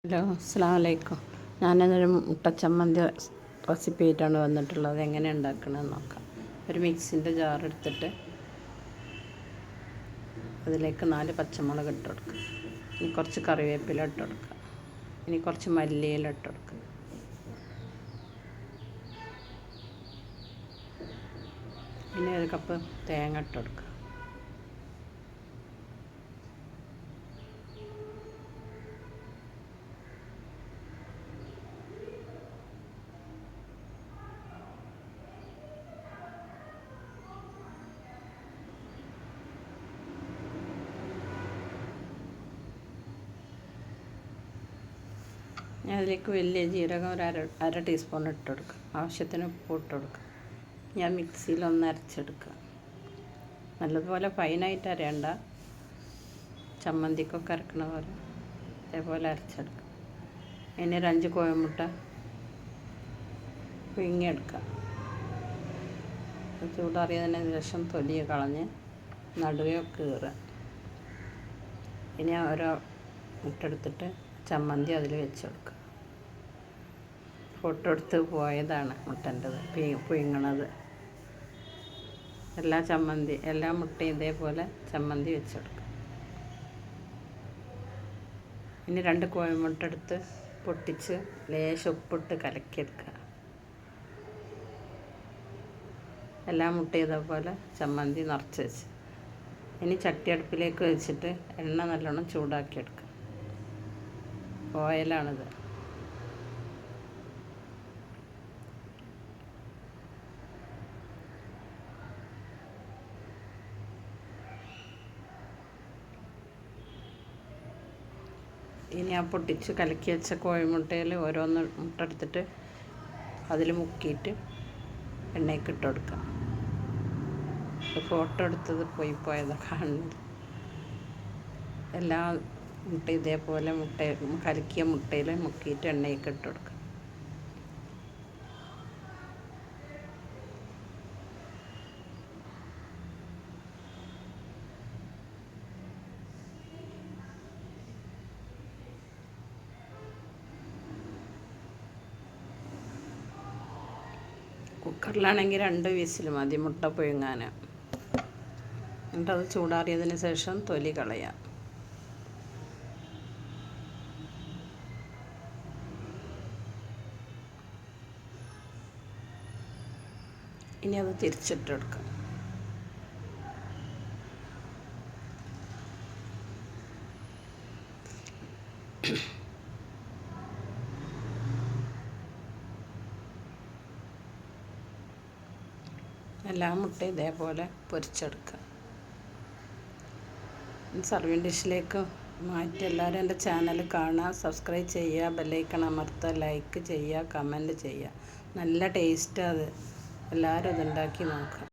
Hello, അസ്സലാമു അലൈക്കും. ഞാനതൊരു മുട്ടച്ചമ്മന്തി recipe ആയിട്ടാണ് വന്നിട്ടുള്ളത്. എങ്ങനെ ഉണ്ടാക്കണമെന്ന് നോക്കാം. ഒരു മിക്സിൻ്റെ ജാർ എടുത്തിട്ട് അതിലേക്ക് 4 പച്ചമുളക് ഇട്ട് കൊടുക്കുക. ഇനി കുറച്ച് കറിവേപ്പില ഇട്ട് കൊടുക്കുക. ഇനി കുറച്ച് മല്ലിയില ഇട്ട് കൊടുക്കുക. പിന്നെ 1 കപ്പ് തേങ്ങ ഇട്ട് കൊടുക്കുക. ഞാൻ അതിലേക്ക് വലിയ ജീരകം ഒരു അര ടീസ്പൂൺ ഇട്ട് കൊടുക്കുക. ആവശ്യത്തിന് ഉപ്പ് ഇട്ട് കൊടുക്കുക. ഞാൻ മിക്സിയിൽ ഒന്ന് അരച്ചെടുക്കുക. നല്ലതുപോലെ ഫൈനായിട്ട് അരയണ്ട, ചമ്മന്തിക്കൊക്കെ അരക്കണ പോലെ അതേപോലെ അരച്ചെടുക്കുക. ഇനി ഒരു 5 കോഴിമുട്ട പുഴുങ്ങിയെടുക്കുക. ചൂടാറിയതിന് ശേഷം തൊലി കളഞ്ഞ് നടുവെ കീറുക. ഇനി ഓരോ മുട്ട എടുത്തിട്ട് ചമ്മന്തി അതിൽ വെച്ച് കൊടുക്കുക. ഫോട്ടോ എടുത്ത് പോയതാണ് മുട്ടൻ്റെത് പുഴുങ്ങണത്. എല്ലാ മുട്ടയും ഇതേപോലെ ചമ്മന്തി വെച്ച് കൊടുക്കുക. ഇനി 2 കോഴിമുട്ട എടുത്ത് പൊട്ടിച്ച് ലേശം ഉപ്പിട്ട് കലക്കിയെടുക്കുക. എല്ലാ മുട്ടയും ഇതേപോലെ ചമ്മന്തി നിറച്ച് വെച്ച് ഇനി ചട്ടി അടുപ്പിലേക്ക് വെച്ചിട്ട് എണ്ണ നല്ലോണം ചൂടാക്കിയെടുക്കുക. ഓയിലാണിത്. ഇനി ആ പൊട്ടിച്ച് കലക്കി വെച്ച കോഴിമുട്ടയിൽ ഓരോന്ന് മുട്ട എടുത്തിട്ട് അതിൽ മുക്കിയിട്ട് എണ്ണയ്ക്ക് ഇട്ട് കൊടുക്കുക. ഫോട്ടോ എടുത്തത് പോയതാണ് കാണുന്നത്. എല്ലാ മുട്ട ഇതേപോലെ കലക്കിയ മുട്ടയിൽ മുക്കിയിട്ട് എണ്ണയ്ക്ക് ഇട്ട് കൊടുക്കുക. കുക്കറിലാണെങ്കിൽ 2 വിസിൽ മതി മുട്ട പുഴുങ്ങാൻ. എന്നിട്ടത് ചൂടാറിയതിന് ശേഷം തൊലി കളയാം. ഇനി അത് തിരിച്ചിട്ടെടുക്കാം. എല്ലാ മുട്ടയും ഇതേപോലെ പൊരിച്ചെടുക്കുക. സർവിങ് ഡിഷിലേക്ക് മാറ്റി എല്ലാവരും എൻ്റെ ചാനൽ കാണുക, സബ്സ്ക്രൈബ് ചെയ്യുക, ബെല്ലൈക്കൺ അമർത്തുക, ലൈക്ക് ചെയ്യുക, കമൻറ്റ് ചെയ്യുക. നല്ല ടേസ്റ്റാണ് അത്. എല്ലാവരും ഇതുണ്ടാക്കി നോക്കുക.